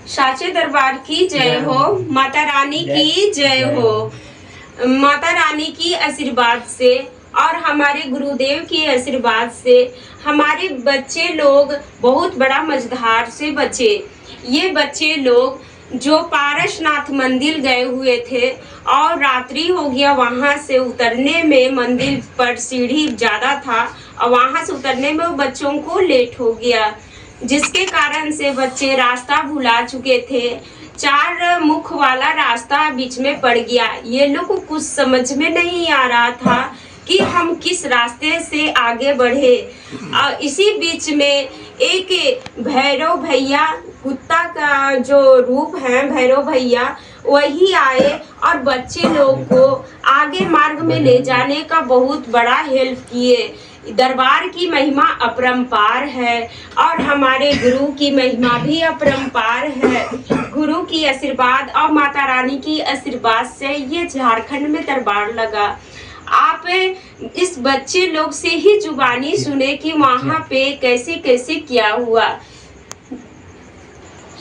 साचे दरबार की जय हो। माता रानी की जय हो। माता रानी की आशीर्वाद से और हमारे गुरुदेव के आशीर्वाद से हमारे बच्चे लोग बहुत बड़ा मझधार से बचे। ये बच्चे लोग जो पारसनाथ मंदिर गए हुए थे और रात्रि हो गया, वहां से उतरने में मंदिर पर सीढ़ी ज्यादा था और वहां से उतरने में बच्चों को लेट हो गया, जिसके कारण से बच्चे रास्ता भुला चुके थे। 4 मुख वाला रास्ता बीच में पड़ गया। ये लोग को कुछ समझ में नहीं आ रहा था कि हम किस रास्ते से आगे बढ़े। और इसी बीच में एक भैरव भैया, कुत्ता का जो रूप है भैरव भैया, वही आए और बच्चे लोग को आगे मार्ग में ले जाने का बहुत बड़ा हेल्प किए। दरबार की महिमा अपरंपार है और हमारे गुरु की महिमा भी अपरंपार है। गुरु की आशीर्वाद और माता रानी की आशीर्वाद से ये झारखंड में दरबार लगा। आप इस बच्चे लोग से ही जुबानी सुने कि वहाँ पे कैसे कैसे क्या हुआ।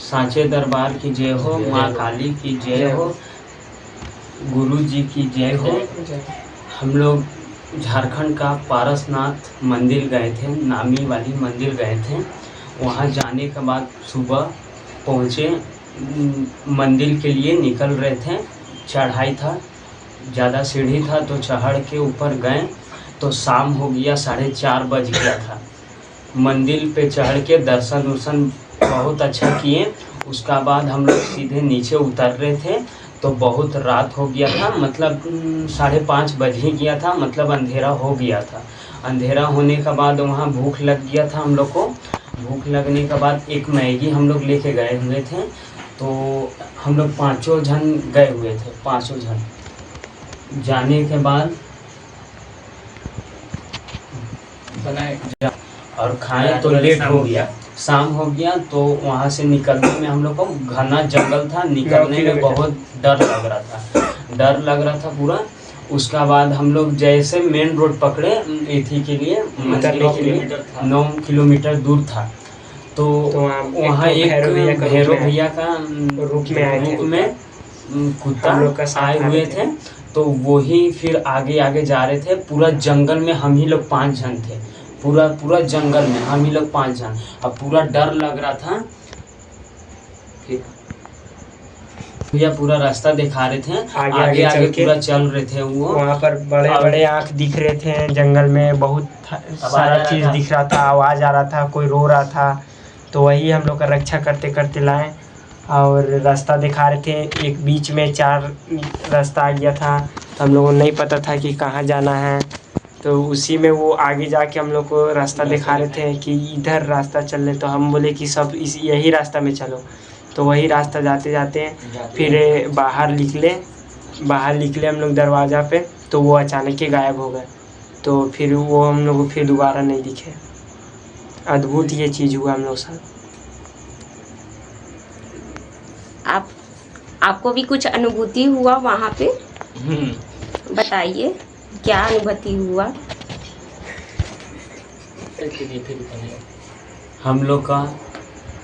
सांचे दरबार की जय हो, माँ काली की जय हो, गुरु जी की जय हो। हम लोग झारखंड का पारसनाथ मंदिर गए थे, नामी वाली मंदिर गए थे। वहाँ जाने के बाद सुबह पहुँचे, मंदिर के लिए निकल रहे थे। चढ़ाई था, ज़्यादा सीढ़ी था तो चढ़ के ऊपर गए तो शाम हो गया, 4:30 बज गया था। मंदिर पे चढ़ के दर्शन वर्शन बहुत अच्छा किए। उसका बाद हम लोग सीधे नीचे उतर रहे थे तो बहुत रात हो गया था, मतलब 5:30 बज ही गया था, मतलब अंधेरा हो गया था। अंधेरा होने के बाद वहाँ भूख लग गया था हम लोग को। भूख लगने के बाद एक मैगी हम लोग लेके गए हुए थे, तो हम लोग 5 जन गए हुए थे। 5 जन जाने के बाद और खाए तो लेट हो गया, शाम हो गया। तो वहाँ से निकलने में हम लोग को घना जंगल था, निकलने में बहुत डर लग रहा था पूरा। उसका बाद हम लोग जैसे मेन रोड पकड़े इथी के लिए, मंदिर के लिए 9 किलोमीटर दूर था। तो वहाँ एक भैरव भैया का रूप में कुत्ता आए हुए थे, तो वही फिर आगे आगे जा रहे थे। पूरा जंगल में हम ही लोग 5 जन थे, पूरा जंगल में हम ही लोग 5 जन। अब पूरा डर लग रहा था। भैया पूरा रास्ता दिखा रहे थे, आगे पूरा चल रहे थे। वो वहाँ पर बड़े बड़े आँख दिख रहे थे, जंगल में बहुत सारा चीज दिख रहा था, आवाज आ रहा था, कोई रो रहा था। तो वही हम लोग का रक्षा करते करते लाए और रास्ता दिखा रहे थे। एक बीच में 4 रास्ता आ गया था, तो हम लोगों को नहीं पता था कि कहाँ जाना है। तो उसी में वो आगे जाके हम लोग को रास्ता दिखा रहे थे कि इधर रास्ता चल रहे। तो हम बोले कि सब यही रास्ता में चलो। तो वही रास्ता जाते जाते फिर बाहर निकले हम लोग दरवाज़ा पे, तो वो अचानक ही गायब हो गए। तो फिर वो हम लोग को फिर दोबारा नहीं दिखे। अद्भुत ये चीज़ हुआ हम लोग साथ। आपको भी कुछ अनुभूति हुआ वहाँ पे? बताइए क्या अनुभूति हुआ? हम लोग का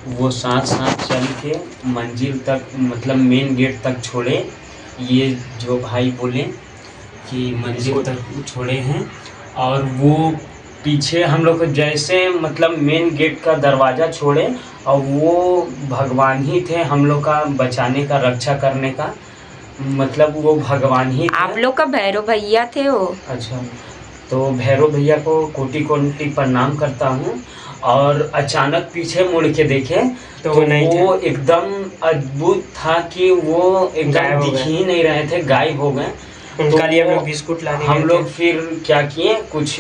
वो साथ चल के मंजिल तक, मतलब मेन गेट तक छोड़े। ये जो भाई बोले कि मंजिल तक छोड़े हैं, और वो पीछे हम लोग को जैसे मतलब मेन गेट का दरवाज़ा छोड़े, और वो भगवान ही थे हम लोग का बचाने का, रक्षा करने का, मतलब वो भगवान ही थे। आप लोग का भैरव भैया थे वो? अच्छा, तो भैरव भैया को कोटि कोटि प्रणाम करता हूँ। और अचानक पीछे मुड़ के देखे तो वो एकदम अद्भुत था कि वो एकदम दिख ही नहीं रहे थे, गायब हो गए। उनका लिए हम लोग बिस्कुट लाने हम लोग फिर क्या किए, कुछ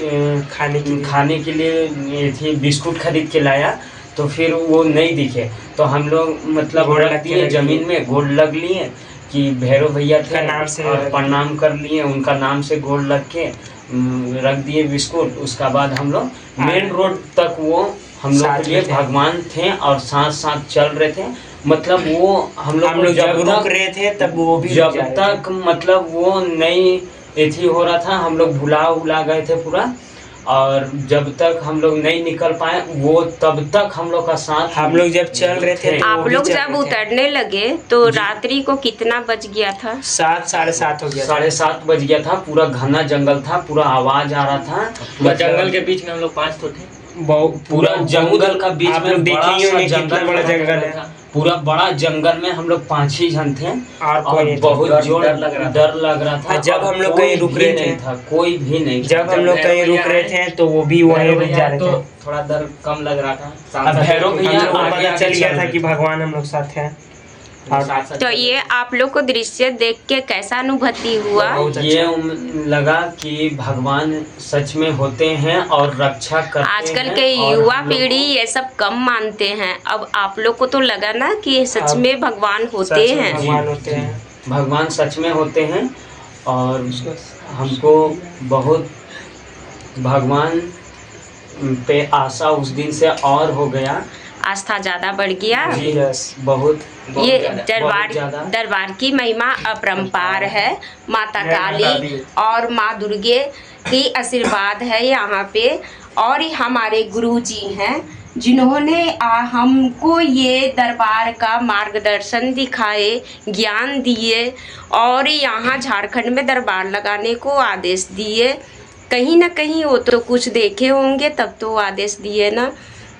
खाने के लिए थी बिस्कुट खरीद के लाया। तो फिर वो नहीं दिखे, तो हम लोग मतलब रख दिए जमीन में, गोड़ लग लिए कि भैरव भैया थे नाम से, और प्रणाम कर लिए, उनका नाम से गोड़ लग के रख दिए बिस्कुट। उसका बाद हम लोग मेन रोड तक वो हम लोग के लिए भगवान थे और साथ साथ चल रहे थे। मतलब वो हम लोग जब रुक रहे थे तब वो भी, जब तक मतलब वो नहीं एथी हो रहा था, हम लोग भुला गए थे पूरा। और जब तक हम लोग नहीं निकल पाए वो तब तक हम लोग का साथ हम लोग जब चल रहे थे तो वो आप भी लोग चल जब रहे थे। उतरने लगे तो रात्रि को कितना बज गया था? 7 साढ़े 7 हो गया था। 7:30 बज गया था। पूरा घना जंगल था, पूरा आवाज आ रहा था। पूरा जंगल के बीच में हम लोग 5 तो थे। पूरा जंगल का बीच आप में लोग देखे बड़ा ही सा होंगे कितना जंगल बड़ा था। जंगल है। पूरा बड़ा जंगल में हम लोग 5 ही जन थे और कोई और नहीं था। बहुत जोर डर लग रहा था। डर लग रहा था। जब और हम लोग कोई कहीं रुक भी रहे नहीं थे। था, कोई भी नहीं था। जब हम लोग कहीं रुक रहे थे तो वो भी वहीं भैरव रुक भैया जा रहे तो थे। थोड़ा डर कम लग रहा था। अब भैरव हम भैया लोग को आगे पता आगे चल गया था रहे कि थे। भगवान हम लोग साथ हैं। और तो ये आप लोग को दृश्य देख के कैसा अनुभूति हुआ? बहुत ये अच्छा। लगा कि भगवान सच में होते हैं और रक्षा करते हैं। आजकल के और युवा हम लोग पीढ़ी को- ये सब कम मानते हैं। अब आप लोग को तो लगा ना कि सच अब में भगवान होते सच में हैं। भगवान होते हैं। भगवान सच में होते हैं और हमको बहुत भगवान पे आशा उस दिन से और हो गया। आस्था ज्यादा बढ़ गया। जी यस। बहुत ये बहुत ज्यादा। दरबार की महिमा अपरंपार है। माता जय काली माता दी। और माँ दुर्गे की आशीर्वाद है यहाँ पे। और ये हमारे गुरुजी हैं जिन्होंने हमको ये दरबार का मार्गदर्शन दिखाए, ज्ञान दिए और यहाँ झारखंड में दरबार लगाने को आदेश दिए। कहीं ना कहीं वो तो कुछ देखे होंगे तब तो आदेश दिए ना।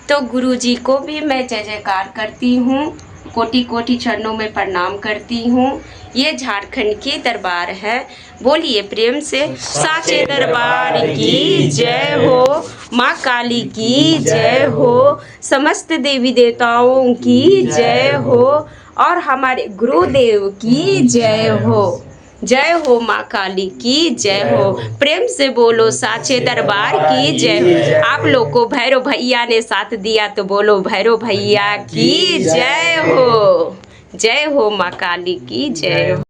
तो गुरुजी को भी मैं जय जयकार करती हूँ, कोटि कोटि चरणों में प्रणाम करती हूँ। ये झारखंड की दरबार है। बोलिए प्रेम से साचे दरबार की जय हो, माँ काली की जय हो, समस्त देवी देवताओं की जय हो और हमारे गुरुदेव की जय हो। जय हो माँ काली की जय हो। प्रेम से बोलो साचे दरबार की जय हो। आप लोग को भैरव भैया ने साथ दिया तो बोलो भैरव भैया की जय हो। जय हो माँ काली की जय हो।